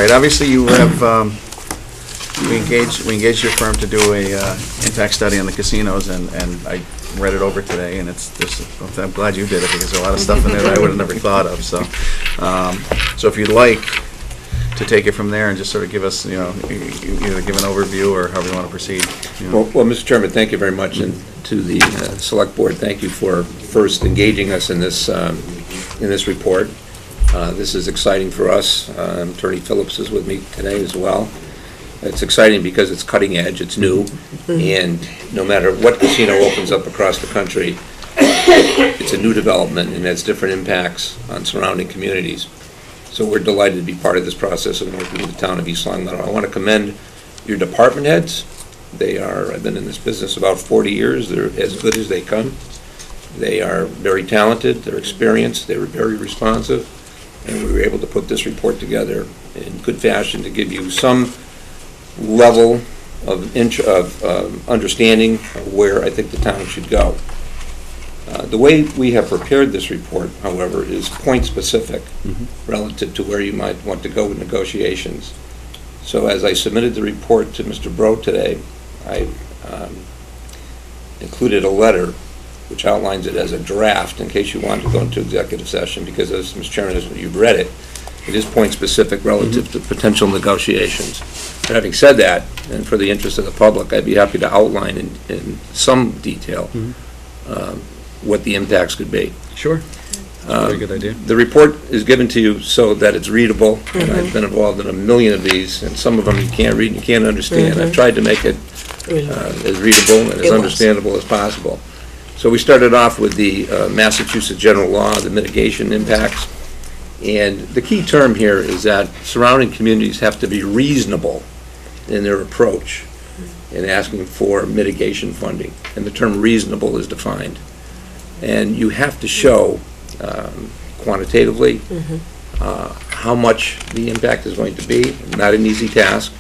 right. Obviously, you have we engaged your firm to do a impact study on the casinos, and I read it over today, and I'm glad you did it because there's a lot of stuff in there that I would have never thought of. So, so if you'd like to take it from there and just sort of give us, either give an overview or however you want to proceed. Well, Mr. Chairman, thank you very much, and to the Select Board, thank you for first engaging us in this report. This is exciting for us. Attorney Phillips is with me today as well. It's exciting because it's cutting edge, it's new, and no matter what casino opens up across the country, it's a new development and has different impacts on surrounding communities. So we're delighted to be part of this process and working with the town of East Long Meadow. I want to commend your department heads. I've been in this business about 40 years. They're as good as they come. They are very talented, they're experienced, they were very responsive, and we were able to put this report together in good fashion to give you some level of understanding of where I think the town should go. The way we have prepared this report, however, is point-specific relative to where you might want to go with negotiations. So as I submitted the report to Mr. Bro today, I included a letter which outlines it as a draft in case you want to go into executive session, because as Mr. Chairman, as you've read it, it is point-specific relative to potential negotiations. But having said that, and for the interest of the public, I'd be happy to outline in some detail what the impacts could be. Sure. Very good idea. The report is given to you so that it's readable, and I've been involved in a million of these, and some of them you can't read and you can't understand. I've tried to make it as readable and as understandable as possible. So we started off with the Massachusetts general law, the mitigation impacts, and the key term here is that surrounding communities have to be reasonable in their approach in asking for mitigation funding, and the term reasonable is defined. And you have to show quantitatively how much the impact is going to be. Not an easy task.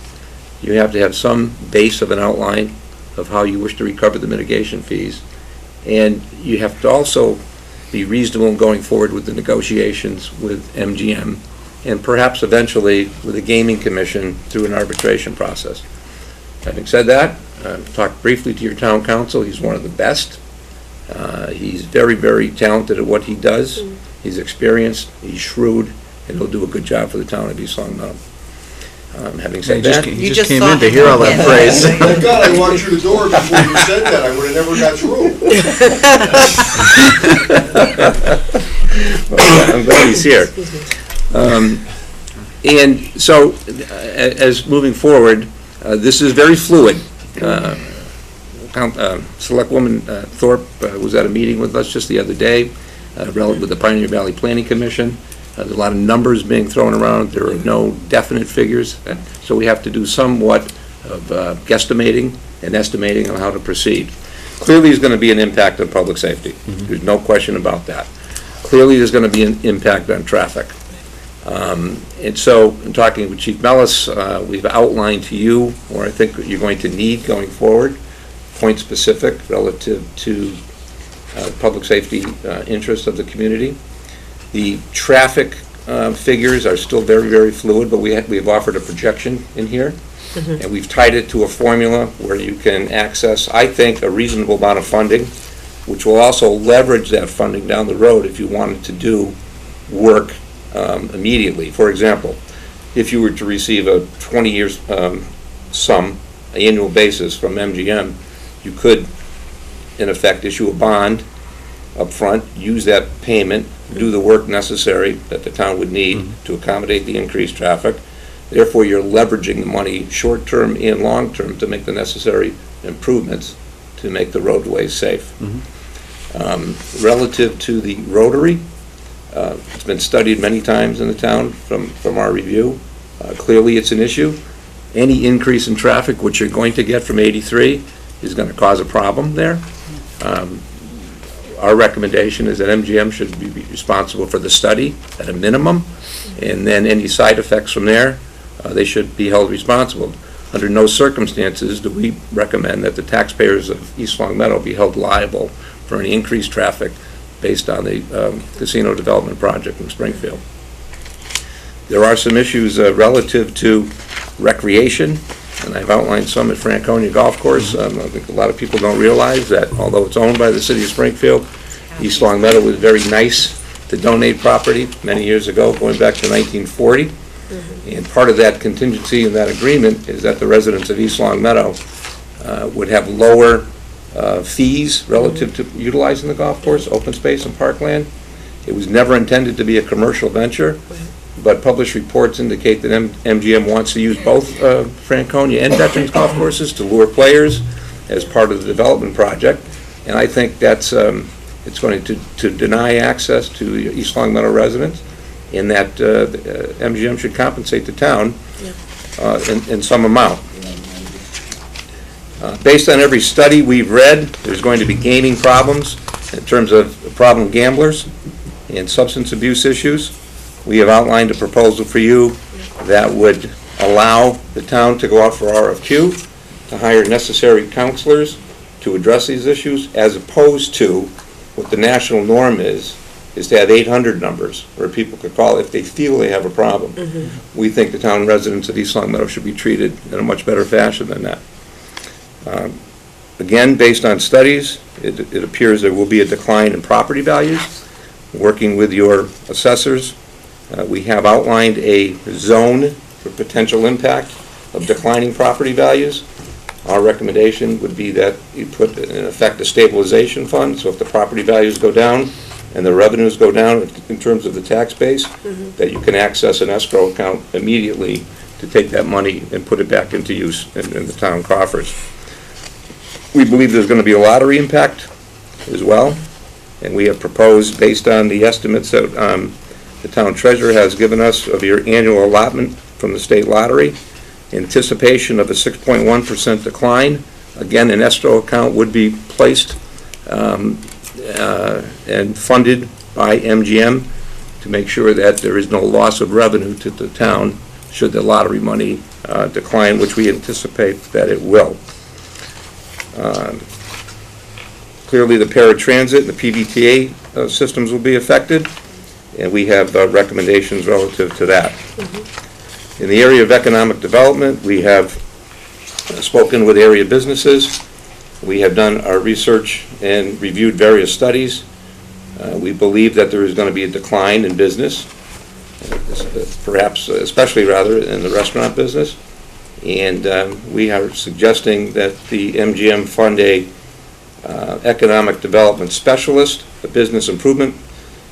You have to have some base of an outline of how you wish to recover the mitigation fees, and you have to also be reasonable in going forward with the negotiations with MGM, and perhaps eventually with the Gaming Commission through an arbitration process. Having said that, talk briefly to your town council. He's one of the best. He's very, very talented at what he does. He's experienced, he's shrewd, and he'll do a good job for the town of East Long Meadow. Having said that, you just came in to hear all that praise. Thank God I walked through the door before you said that. I would have never got through. Well, I'm glad he's here. And so, as moving forward, this is very fluid. Selectwoman Thorpe was at a meeting with us just the other day relative with the Pioneer Valley Planning Commission. There's a lot of numbers being thrown around. There are no definite figures, so we have to do somewhat of guesstimating and estimating on how to proceed. Clearly there's going to be an impact on public safety. There's no question about that. Clearly there's going to be an impact on traffic. And so, in talking with Chief Mellis, we've outlined to you, or I think you're going to need going forward, point specific relative to public safety interests of the community. The traffic figures are still very, very fluid, but we've offered a projection in here, and we've tied it to a formula where you can access, I think, a reasonable amount of funding, which will also leverage that funding down the road if you wanted to do work immediately. For example, if you were to receive a 20-year sum, annual basis from MGM, you could, in effect, issue a bond up front, use that payment, do the work necessary that the town would need to accommodate the increased traffic. Therefore, you're leveraging the money short-term and long-term to make the necessary improvements to make the roadways safe. Relative to the Rotary, it's been studied many times in the town from our review. Clearly, it's an issue. Any increase in traffic, which you're going to get from 83, is going to cause a problem there. Our recommendation is that MGM should be responsible for the study at a minimum, and then any side effects from there, they should be held responsible. Under no circumstances do we recommend that the taxpayers of East Long Meadow be held liable for any increased traffic based on the casino development project in Springfield. There are some issues relative to recreation, and I've outlined some at Franconia Golf Course. I think a lot of people don't realize that although it's owned by the city of Springfield, East Long Meadow was very nice to donate property many years ago, going back to 1940. And part of that contingency in that agreement is that the residents of East Long Meadow would have lower fees relative to utilizing the golf course, open space, and parkland. It was never intended to be a commercial venture, but published reports indicate that MGM wants to use both Franconia and Veterans golf courses to lure players as part of the development project. And I think that's it's going to deny access to East Long Meadow residents, in that MGM should compensate the town in some amount. Based on every study we've read, there's going to be gaming problems in terms of problem gamblers and substance abuse issues. We have outlined a proposal for you that would allow the town to go out for RFQ, to hire necessary counselors to address these issues, as opposed to what the national norm is to have 800 numbers where people could call if they feel they have a problem. We think the town residents of East Long Meadow should be treated in a much better fashion than that. Again, based on studies, it appears there will be a decline in property values. Working with your assessors, we have outlined a zone for potential impact of declining property values. Our recommendation would be that you put in effect a stabilization fund, so if the property values go down and the revenues go down in terms of the tax base, that you can access an escrow account immediately to take that money and put it back into use in the town coffers. We believe there's going to be a lottery impact as well, and we have proposed, based on the estimates that the town treasurer has given us of your annual allotment from the state lottery, anticipation of a 6.1% decline. Again, an escrow account would be placed and funded by MGM to make sure that there is no loss of revenue to the town should the lottery money decline, which we anticipate that it will. Clearly, the paratransit and the PVTA systems will be affected, and we have recommendations relative to that. In the area of economic development, we have spoken with area businesses. We have done our research and reviewed various studies. We believe that there is going to be a decline in business, perhaps, especially rather in the restaurant business. And we are suggesting that the MGM fund a economic development specialist, a business improvement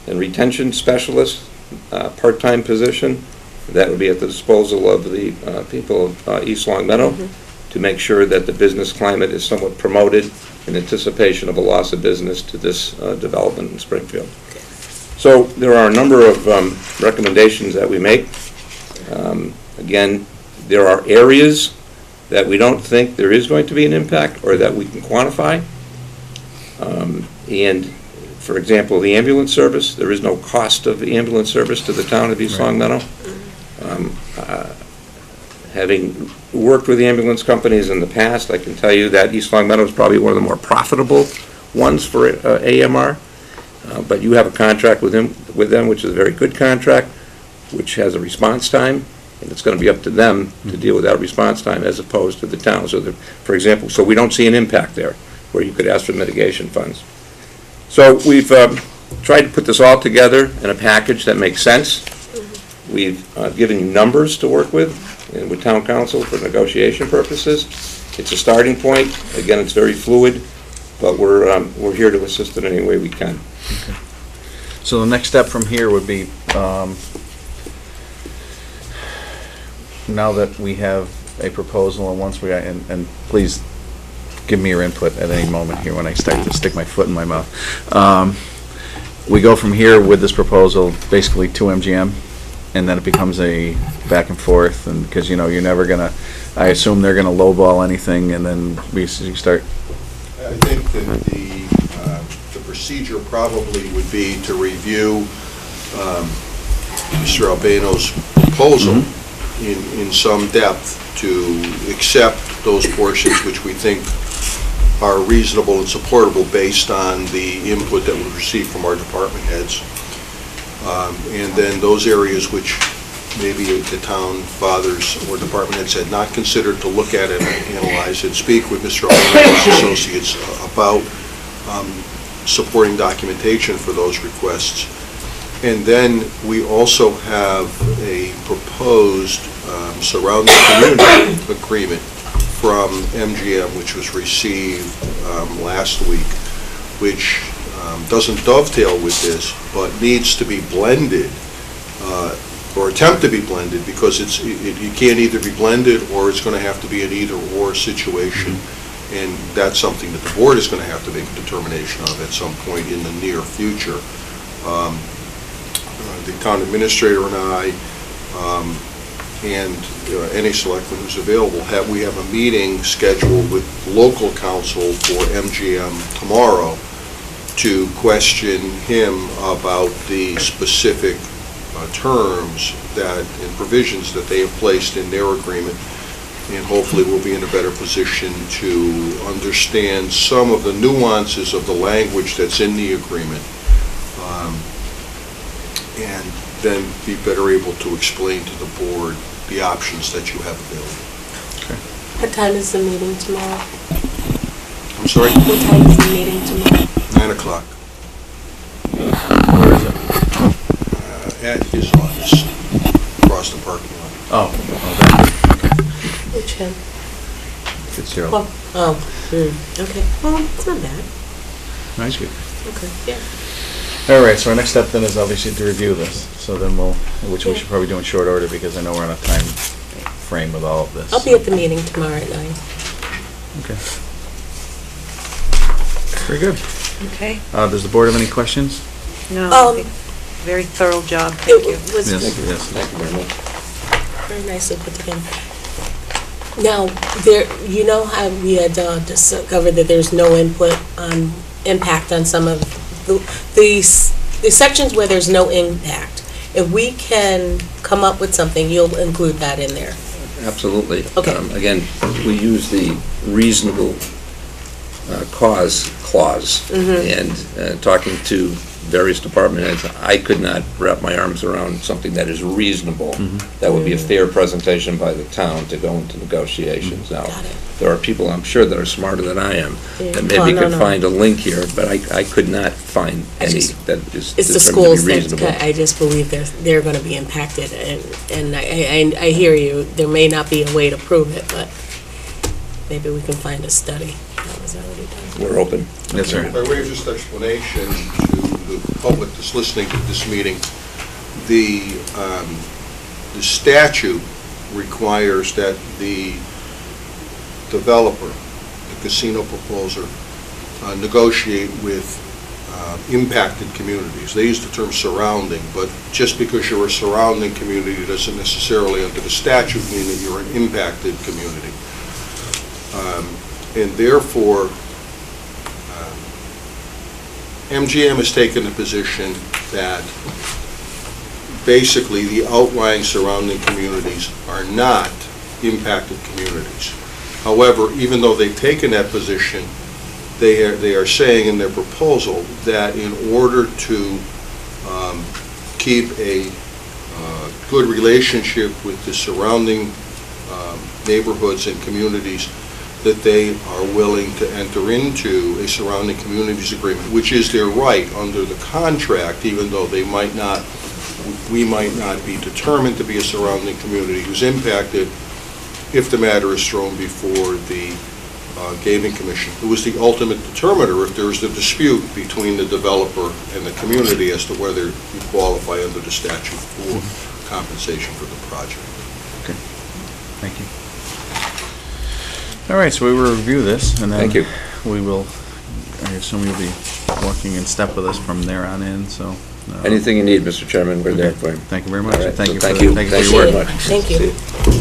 and retention specialist, part-time position. That would be at the disposal of the people of East Long Meadow to make sure that the business climate is somewhat promoted in anticipation of a loss of business to this development in Springfield. So there are a number of recommendations that we make. Again, there are areas that we don't think there is going to be an impact or that we can quantify. And for example, the ambulance service, there is no cost of the ambulance service to the town of East Long Meadow. Having worked with the ambulance companies in the past, I can tell you that East Long Meadow is probably one of the more profitable ones for AMR. But you have a contract with them, which is a very good contract, which has a response time, and it's going to be up to them to deal with that response time as opposed to the town. So, for example, so we don't see an impact there where you could ask for mitigation funds. So we've tried to put this all together in a package that makes sense. We've given you numbers to work with and with town council for negotiation purposes. It's a starting point. Again, it's very fluid, but we're here to assist in any way we can. Okay. So the next step from here would be, now that we have a proposal, and once and please give me your input at any moment here when I start to stick my foot in my mouth. We go from here with this proposal basically to MGM, and then it becomes a back and forth, and because you're never gonna, I assume they're gonna lowball anything, and then we start. I think that the procedure probably would be to review Mr. Albano's proposal in some depth, to accept those portions which we think are reasonable and supportable based on the input that we receive from our department heads. And then those areas which maybe the town fathers or department heads had not considered to look at it and analyze it, speak with Mr. Albano and his associates about supporting documentation for those requests. And then we also have a proposed surrounding community agreement from MGM, which was received last week, which doesn't dovetail with this, but needs to be blended, or attempt to be blended, because it can't either be blended or it's going to have to be an either-or situation. And that's something that the board is going to have to make a determination of at some point in the near future. The town administrator and I, and any selectman who's available, we have a meeting scheduled with local counsel for MGM tomorrow to question him about the specific terms and provisions that they have placed in their agreement. And hopefully we'll be in a better position to understand some of the nuances of the language that's in the agreement, and then be better able to explain to the board the options that you have available. Okay. What time is the meeting tomorrow? I'm sorry? What time is the meeting tomorrow? 9 o'clock. Where is it? At his office, across the parking lot. Oh, that. Which him? Fitzgerald. Okay. Well, it's not bad. Nice, good. Okay, yeah. All right, so our next step then is obviously to review this. So then which we should probably do in short order, because I know we're on a time frame with all of this. I'll be at the meeting tomorrow at 9. Okay. Very good. Okay. Does the board have any questions? No, I think very thorough job, thank you. It was Yes. Thank you very much. very nicely put together. Now, you know how we had discovered that there's no impact on some of the sections where there's no impact. If we can come up with something, you'll include that in there. Absolutely. Okay. Again, we use the reasonable cause clause, and talking to various department heads, I could not wrap my arms around something that is reasonable. That would be a fair presentation by the town to go into negotiations. Now, Got it. there are people, I'm sure, that are smarter than I am, Yeah. that maybe Well, no, could no. find a link here, but I could not find any that is It's the determined to schools be that, reasonable. I just believe they're going to be impacted, and I hear you. There may not be a way to prove it, but maybe we can find a study that was already done. We're open. Yes, sir. By way of just explanation to the public that's listening to this meeting, the statute requires that the developer, the casino proposer, negotiate with impacted communities. They use the term surrounding, but just because you're a surrounding community doesn't necessarily, under the statute, mean that you're an impacted community. And therefore, MGM has taken the position that basically the outlying surrounding communities are not impacted communities. However, even though they've taken that position, they are saying in their proposal that in order to keep a good relationship with the surrounding neighborhoods and communities, that they are willing to enter into a surrounding communities agreement, which is their right under the contract, even though we might not be determined to be a surrounding community who's impacted if the matter is thrown before the Gaming Commission, who is the ultimate determiner if there is a dispute between the developer and the community as to whether you qualify under the statute for compensation for the project. Okay. Thank you. All right, so we will review this, and then Thank you. we will, I assume you'll be working in step with us from there on in, so. Anything you need, Mr. Chairman, we're there for you. Thank you very much. All right, Thank so you thank for you. your Thank you work. very much. Thank you. See you.